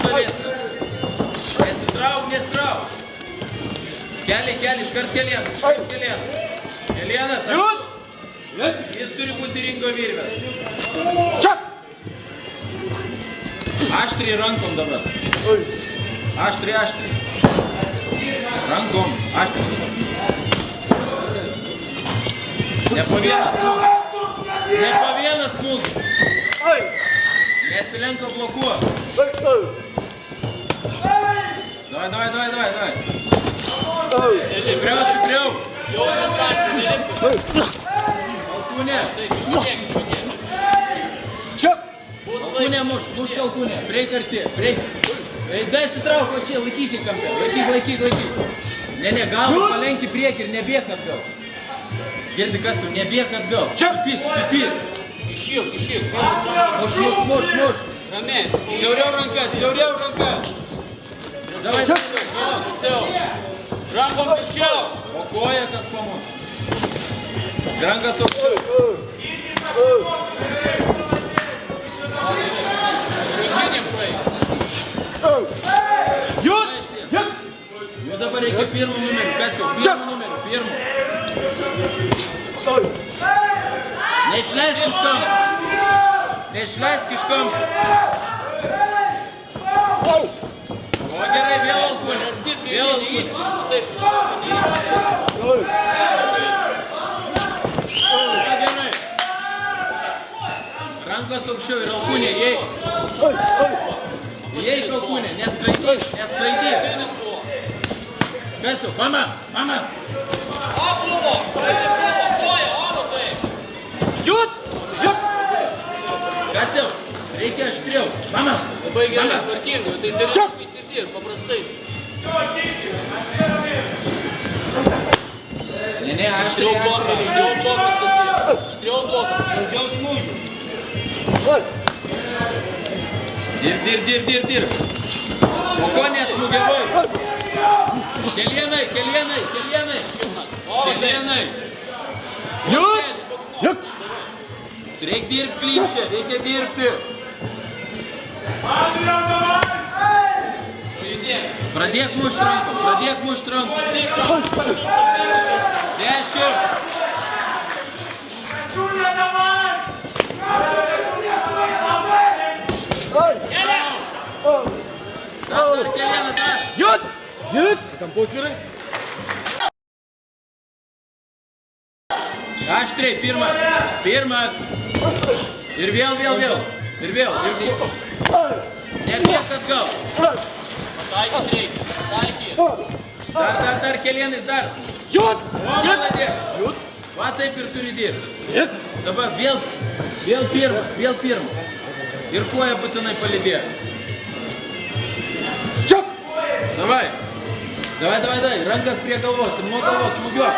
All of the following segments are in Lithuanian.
tolesnį. Nesitrauk. Keli, iškart Kelienas. Kelienas. Jis turi būti ringo virvės. Čia. Aštriai rankom dabar. Aštriai. Rankom. Aštriai. Ne po vieną smūgį. Nesilenka blokuo. Davai. Stipriau. Alkūnė. Čia. Alkūnė muš alkūnė. Breik arti. Dai sitrauk, o čia laikyk į kampę. Laikyk. Ne, galvą palenki priekį ir nebėk atgal. Girdi kas jau, nebėk atgal. Čia. Sutyk. Išilk. Muš. Ramiai. Siauriau rankas. Davai. Rankom tačiau. O koja kas pamuš. Rankas aukščiau. Jūt. Jau dabar reikia pirmų numerį. Kas jau? Pirmų. Neišleisk iš kampo. O gerai, vėl alkūnė. Gerai. Rankos aukščiau ir alkūnė, įeik alkūnė, neskraidyk. Kas jau? Mama. Jūt. Kas jau? Reikia aštriau. Mama. Labai gerai, tvarkingai, tai Čia. įsitir, paprastai. Ne, Aštriau blokas. Daugiau smūgių. Dirb. O ko nesmūgiavai? Kelienai. Jūt. Reikia dirbti klinčia, reikia dirbti. Pradėk mušt rankom. 10. Dar Kelieną. Jūt. Kampus vyrai. Aštriai, pirmas. Ir vėl. Nebėk atgal. Pataikyt reikia. Dar Kelienais dar. Jūt. O, maladėk. Va taip ir turi dirbti. Dabar vėl pirmas. Ir koja būtinai palydėk. Čia. Davai. Rankas prie galvos ir nuo galvos smūgiuok.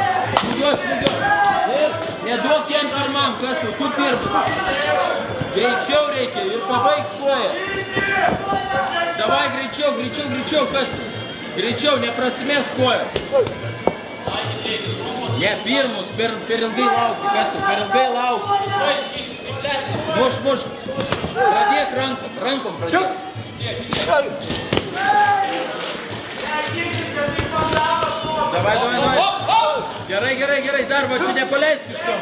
Neduok jam pirmam, kas jau, tu pirmas. Greičiau reikia ir pabaig koją. Davai greičiau, kas jau. Greičiau, neprasimės koją. Ne, pirmus, per ilgai lauki, kas jau, per ilgai lauki. Muš. Pradėk rankom pradėk. Davai. Gerai, dar va čia nepaleisk iš to.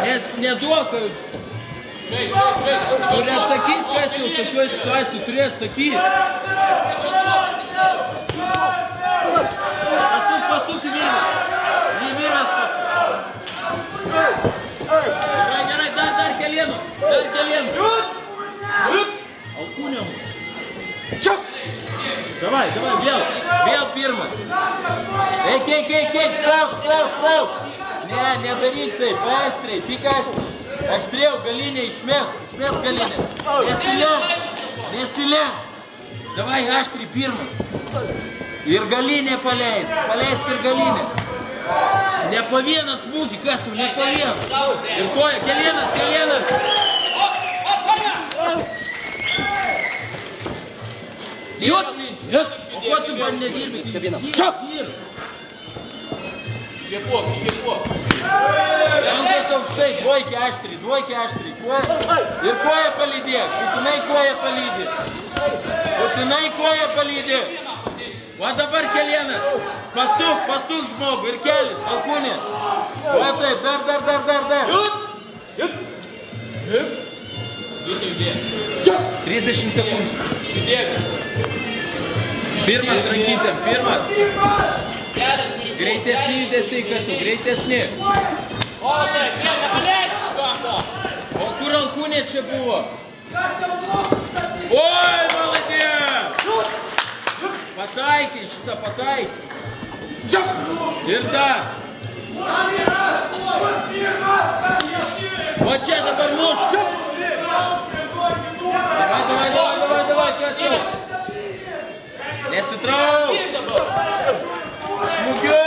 Nes neduok. Turi atsakyti, kas jau tokioje situacijoje, turi atsakyti. Pasuk į vyras. Į vyras pasuk. Gerai, dar Kelienų. Alkūnėm. Čia. Davai, vėl pirmas. Eik, spaus. Ne, nedaryk taip, aštriai, tik aštriai. Aštriau, galinė, išmes galinė. Nesilenk. Davai, aštriai, pirmas. Ir galinė paleisk ir galinė. Ne po vieną smūgį, kas jau, ne po vieną. Ir koja, Kelienas. Jūt. O ko tu man nedirbi? Čia. Kvėpuok, iškvėpuok. Rankos aukštai, dvojkė aštriai, ir koja palydėk, būtinai koja palydė. Va dabar kelienas, pasuk žmogų ir kelis, alkūnė. Va taip, dar. Judėk. 30 sekundžių. Judėk. Pirmas rankytėm, pirmas. Kelias turi būti. Greitesni judesiai, kasau, greitesni. O taip, nepaleidžiu iš kampo. O kur alkūnė čia buvo? Oi, maladės! Pataikai šitą, pataikai. Ir dar. O čia dabar muš. Davai, kasau. Nesitrauk. Ir dabar. Smūgiu.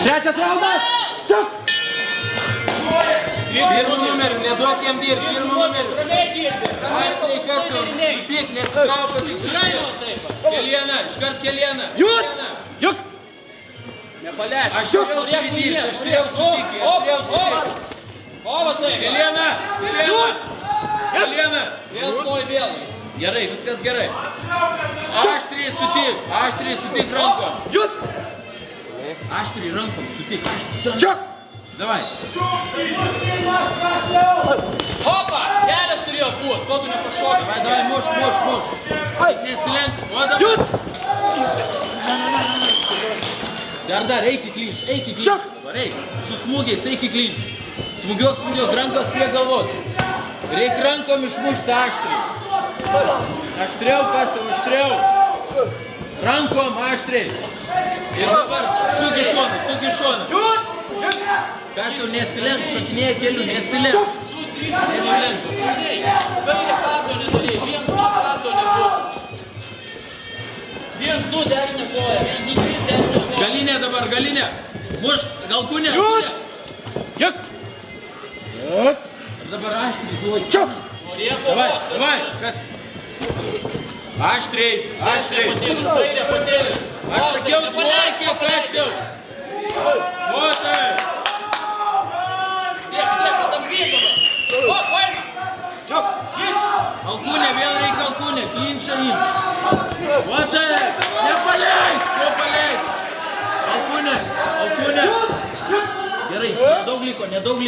Trečias raundas. Čiuk. Pirmų numerių, neduok jam dirbti, pirmų numerių. Ramiai dirbi. Aštriai kasau, sutik, nesitrauk, Ramiai taip. Kelieną, iškart kelieną. Jut. Juk. Nepaleidžiu. Aš turėjau turi dirbti, aš turėjau sutikti. O, va taip. Kelieną. Vėl stoj vėl. Gerai, viskas gerai. Aštriai sutik rankom. Jut. Aštriai rankom, sutik. Čiuk. Davai. Opa, kelias turėjo būti, ko tu nepašokai. Davai, muš. Tik nesilenk. O dabar. Jut. Dar, eik į klinč dabar, eik. Su smūgiais, eik į klinč. Smūgiuok, rankos prie galvos. Reik rankom išmušti aštriai. Aštriau, kasau. Rankom aštriai. Ir dabar sugi šoną. Kasau, nesilenk, šokinėja keliu, nesilenk. Kairė karto nedarė, vien karto nebuvo. 1-2 dešinę koją, 1-2-3 dešinę koją. Galinė. Muš, galkūnė. Juk. Ir dabar aštriai duodi. Čiuk. Davai, kas? Aštriai. Kairė patėlis. Aš sakiau, dvojkė, kasiau. O tai. Dėk, tam vietomą. O, paima. Čiuk. Alkūnė, vėl reikia alkūnė, klinčą imt. O tai. Nepaleik, ko paleik. Alkūnė. Gerai, nedaug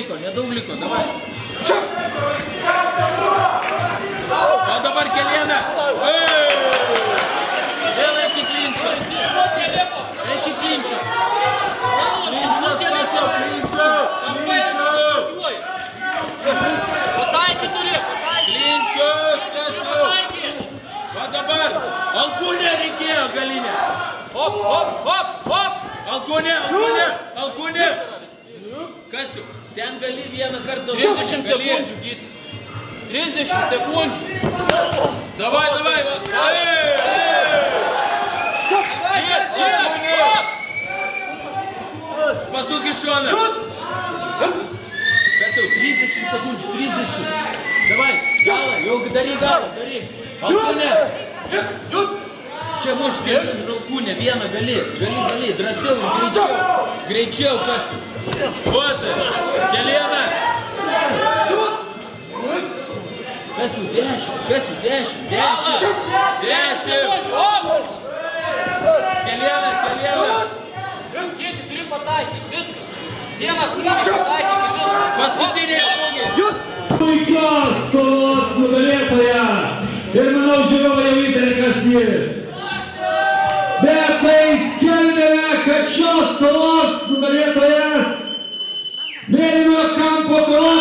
liko, davai. O dabar kelieną. Vėl eik į klinčą. Pataiky turi. Klinčius, kasau. Va dabar, alkūnė reikėjo galinė. Hop. Alkūnė. Kasiu, ten gali vieną kartą. 30 sekundžių, gyti. 30 sekundžių. Davai, va. Pasuk į šoną. Kasiu, 30 sekundžių, 30. Davai, galą, jau daryk. Alkūnė. Čia muš alkūnę, vieną gali, drąsiau ir greičiau, kasiu. O tai, kelieną. Kasiu, 10. Kelieną. Gyti, turi pataikyti, viskas. Vienas smūgis pataikyti, viskas. Paskutiniai smūgiai. Puikios kovos nugalėtoja. Ir manau, žiūrovai jau įtarė, kas jis. Bet tai skelbėme, kad šios kovos nugalėtojas mėlynojo kampo kovos